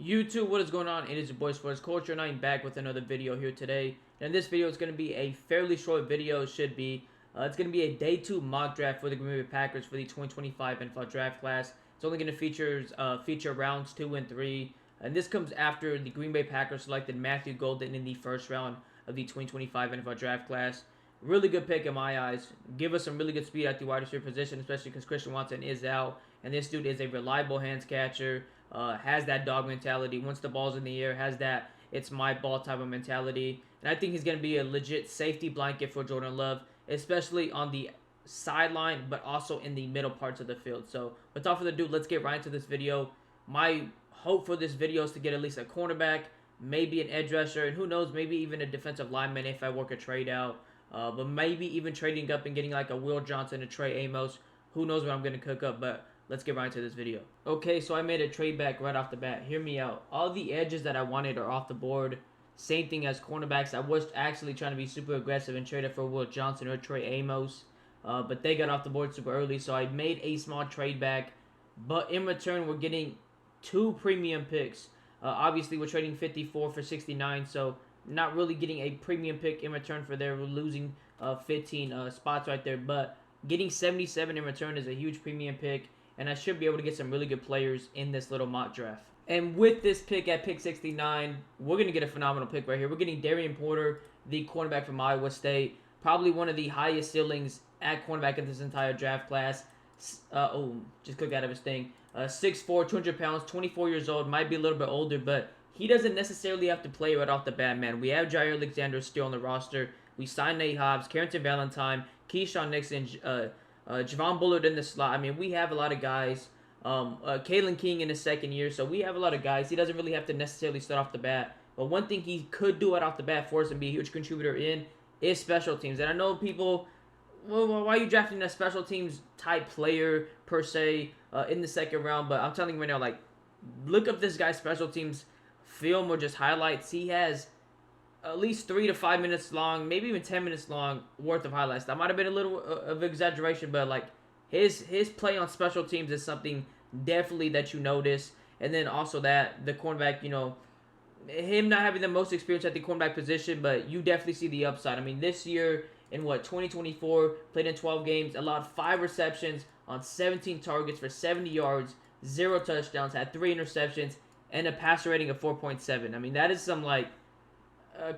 YouTube, what is going on? It is your boy Sports Culture, and I'm back with another video here today. And this video is going to be a fairly short video. It should be. It's going to be a day 2 mock draft for the GreenbayPackers for the 2025 NFL Draft class. It's only going to feature rounds 2 and 3, and this comes after the GreenbayPackers selected Matthew Golden in the first round of the 2025 NFL Draft class. Really good pick in my eyes. Give us some really good speed at the wide receiver position, especially because Christian Watson is out. And this dude is a reliable hands catcher, has that dog mentality. Once the ball's in the air, has that it's my ball type of mentality. And I think he's going to be a legit safety blanket for Jordan Love, especially on the sideline, but also in the middle parts of the field. So without further ado, let's get right into this video. My hope for this video is to get at least a cornerback, maybe an edge rusher, and who knows, maybe even a defensive lineman if I work a trade out. But maybe even trading up and getting like a Will Johnson, a Trey Amos. Who knows what I'm going to cook up, but let's get right into this video. Okay, so I made a trade back right off the bat. Hear me out. All the edges that I wanted are off the board. Same thing as cornerbacks. I was actually trying to be super aggressive and trade up for Will Johnson or Trey Amos. But they got off the board super early, so I made a small trade back. But in return, we're getting 2 premium picks. Obviously, we're trading 54 for 69, so not really getting a premium pick in return for their losing 15 spots right there. But getting 77 in return is a huge premium pick, and I should be able to get some really good players in this little mock draft. And with this pick at pick 69, we're going to get a phenomenal pick right here. We're getting Darian Porter, the cornerback from Iowa State. Probably one of the highest ceilings at cornerback in this entire draft class. Just click out of his thing. 6'4", 200 pounds, 24 years old. Might be a little bit older, but he doesn't necessarily have to play right off the bat, man. We have Jair Alexander still on the roster. We signed Nate Hobbs, Carrington Valentine, Keyshawn Nixon, Javon Bullard in the slot. I mean, we have a lot of guys. Kalen King in his second year, so we have a lot of guys. He doesn't really have to necessarily start off the bat. But one thing he could do right off the bat for us and be a huge contributor in is special teams. And I know people, well, why are you drafting a special teams type player per se in the second round? But I'm telling you right now, like, look up this guy's special teams film or just highlights. He has at least 3 to 5 minutes long, maybe even 10 minutes long worth of highlights. That might have been a little of exaggeration, but like his play on special teams is something definitely that you notice. And then also that the cornerback, you know, him not having the most experience at the cornerback position, but you definitely see the upside. I mean, this year in 2024, played in 12 games, allowed 5 receptions on 17 targets for 70 yards, 0 touchdowns, had 3 interceptions, and a passer rating of 4.7. I mean, that is some like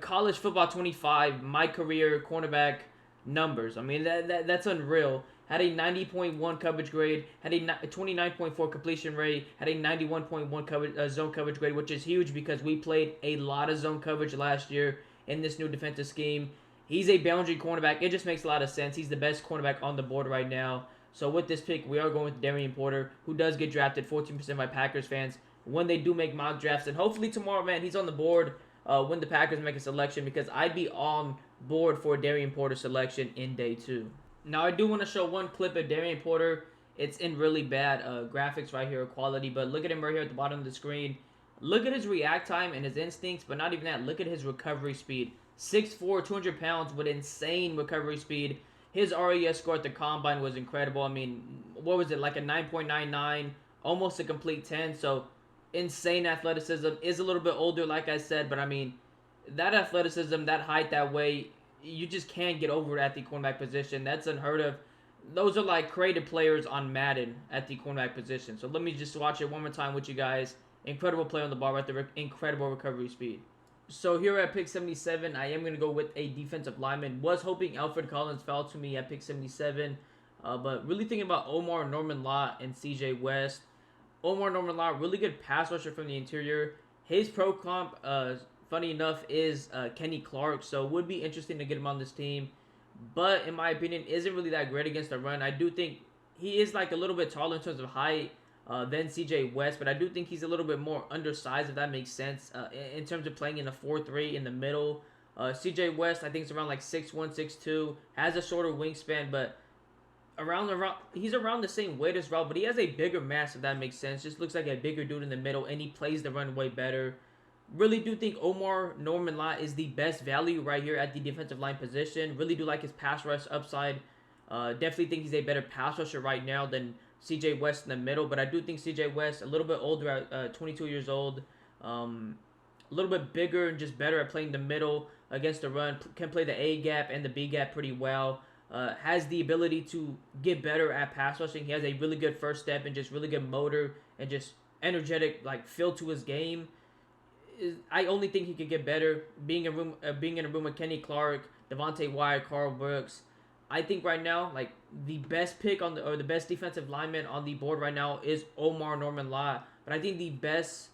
college football 25, my career cornerback numbers. I mean, that's unreal. Had a 90.1 coverage grade, had a 29.4 completion rate, had a 91.1 zone coverage grade, which is huge because we played a lot of zone coverage last year in this new defensive scheme. He's a boundary cornerback. It just makes a lot of sense. He's the best cornerback on the board right now. So with this pick, we are going with Darian Porter, who does get drafted 14% by Packers fans when they do make mock drafts. And hopefully tomorrow, man, he's on the board when the Packers make a selection, because I'd be on board for Darian Porter selection in day 2. Now, I do want to show one clip of Darian Porter. It's in really bad graphics right here, quality, but look at him right here at the bottom of the screen. Look at his react time and his instincts, but not even that. Look at his recovery speed. 6'4", 200 pounds with insane recovery speed. His RAS score at the combine was incredible. I mean, what was it, like a 9.99, almost a complete 10, so insane athleticism. Is a little bit older, like I said, but I mean, that athleticism, that height, that weight, you just can't get over it at the cornerback position. That's unheard of. Those are like creative players on Madden at the cornerback position. So let me just watch it one more time with you guys. Incredible play on the ball right there. Incredible recovery speed. So here at pick 77, I am going to go with a defensive lineman. Was hoping Alfred Collins fell to me at pick 77. But really thinking about Omar Norman Law and CJ West. Omar Norman Law, really good pass rusher from the interior. His pro comp, funny enough, is Kenny Clark, so it would be interesting to get him on this team. But in my opinion, isn't really that great against the run. I do think he is like a little bit taller in terms of height than CJ West, but I do think he's a little bit more undersized, if that makes sense, in terms of playing in the 4-3 in the middle. CJ West, I think, is around like 6'1", 6'2", has a shorter wingspan, but he's around the same weight as Raul, but he has a bigger mass, if that makes sense. Just looks like a bigger dude in the middle, and he plays the run way better. Really do think Omar Norman Law is the best value right here at the defensive line position. Really do like his pass rush upside. Definitely think he's a better pass rusher right now than CJ West in the middle, but I do think CJ West, a little bit older at 22 years old, A little bit bigger and just better at playing the middle against the run. Can play the A gap and the B gap pretty well. Has the ability to get better at pass rushing. He has a really good first step and just really good motor and just energetic feel to his game. I only think he could get better. Being in a room with Kenny Clark, Devontae Wyatt, Carl Brooks. I think right now, the best pick the best defensive lineman on the board right now is Omar Norman Law. But I think the best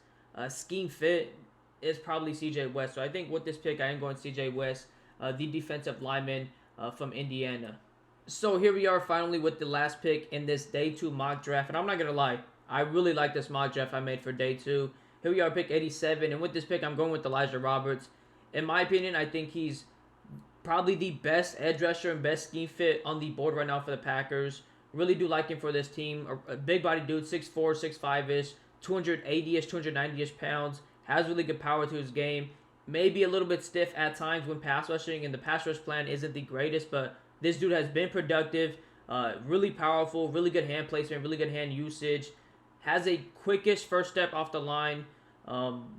scheme fit is probably C.J. West. So I think with this pick, I am going C.J. West, the defensive lineman from Indiana. So here we are finally with the last pick in this day 2 mock draft. And I'm not going to lie, I really like this mock draft I made for day 2. Here we are, pick 87. And with this pick, I'm going with Elijah Roberts. In my opinion, I think he's probably the best edge rusher and best scheme fit on the board right now for the Packers. Really do like him for this team. A big body dude, 6'4", 6'5"-ish, 280-ish, 290-ish pounds. Has really good power to his game. Maybe a little bit stiff at times when pass rushing, and the pass rush plan isn't the greatest, but this dude has been productive, really powerful, really good hand placement, really good hand usage. Has a quickish first step off the line.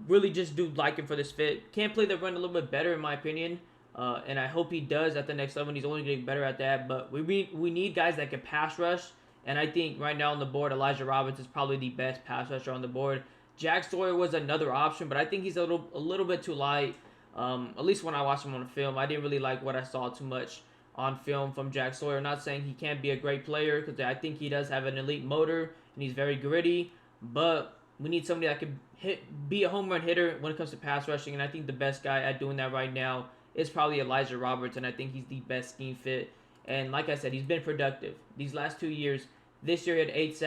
Really just do like him for this fit. Can play the run a little bit better in my opinion. And I hope he does at the next level. He's only getting better at that. But we need guys that can pass rush. And I think right now on the board, Elijah Roberts is probably the best pass rusher on the board. Jack Sawyer was another option, but I think he's a little bit too light. At least when I watched him on film, I didn't really like what I saw too much on film from Jack Sawyer. Not saying he can't be a great player, because I think he does have an elite motor and he's very gritty. But we need somebody that can be a home run hitter when it comes to pass rushing. And I think the best guy at doing that right now is probably Elijah Roberts, and I think he's the best scheme fit. And like I said, he's been productive these last 2 years. This year he had 8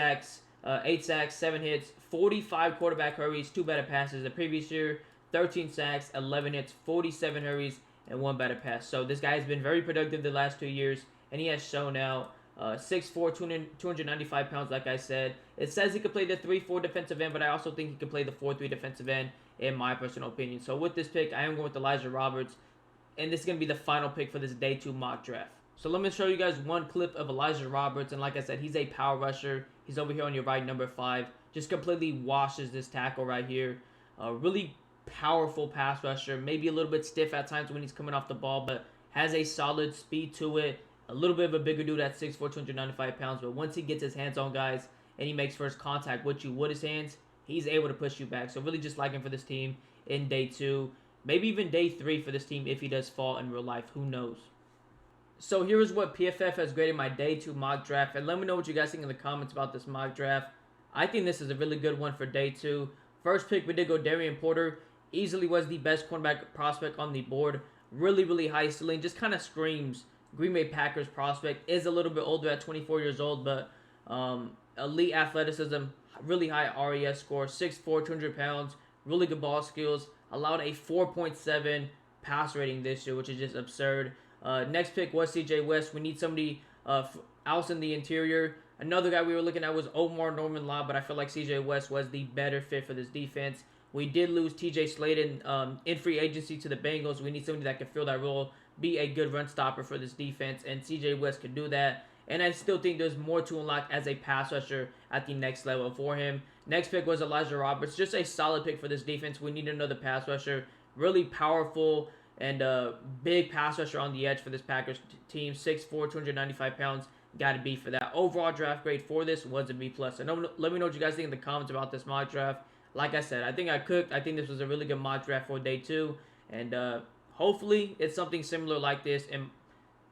sacks, 7 hits, 45 quarterback hurries, 2 batted passes. The previous year, 13 sacks, 11 hits, 47 hurries, and 1 batted pass. So this guy has been very productive the last 2 years, and he has shown out. 6'4", 295 pounds, like I said. It says he could play the 3-4 defensive end, but I also think he could play the 4-3 defensive end, in my personal opinion. So with this pick, I am going with Elijah Roberts. And this is going to be the final pick for this day 2 mock draft. So let me show you guys one clip of Elijah Roberts. And like I said, he's a power rusher. He's over here on your right, number 5. Just completely washes this tackle right here. Really powerful pass rusher. Maybe a little bit stiff at times when he's coming off the ball, but has a solid speed to it. A little bit of a bigger dude at 6'4", 295 pounds. But once he gets his hands on guys and he makes first contact with you with his hands, he's able to push you back. So really just like him for this team in day 2. Maybe even day 3 for this team if he does fall in real life. Who knows? So here's what PFF has graded my day 2 mock draft. And let me know what you guys think in the comments about this mock draft. I think this is a really good one for day 2. First pick, we did go Darian Porter. Easily was the best cornerback prospect on the board. Really, really high ceiling. Just kind of screams GreenbayPackers prospect. Is a little bit older at 24 years old, but elite athleticism. Really high RES score. 6'4", 200 pounds. Really good ball skills. Allowed a 4.7 pass rating this year, which is just absurd. Next pick was C.J. West. We need somebody else in the interior. Another guy we were looking at was Omar Norman Law, but I feel like C.J. West was the better fit for this defense. We did lose T.J. Slaton in free agency to the Bengals. We need somebody that can fill that role, be a good run stopper for this defense, and C.J. West could do that. And I still think there's more to unlock as a pass rusher at the next level for him. Next pick was Elijah Roberts. Just a solid pick for this defense. We need another pass rusher. Really powerful and big pass rusher on the edge for this Packers team. 6'4", 295 pounds. Got to be for that. Overall draft grade for this was a B+. And let me know what you guys think in the comments about this mock draft. Like I said, I think I cooked. I think this was a really good mock draft for day 2. And hopefully it's something similar like this. And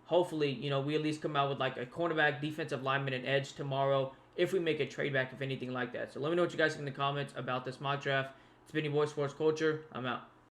hopefully, we at least come out with like a cornerback, defensive lineman, and edge tomorrow if we make a trade back, if anything like that. So let me know what you guys think in the comments about this mock draft. It's been your boy Sports Culture. I'm out.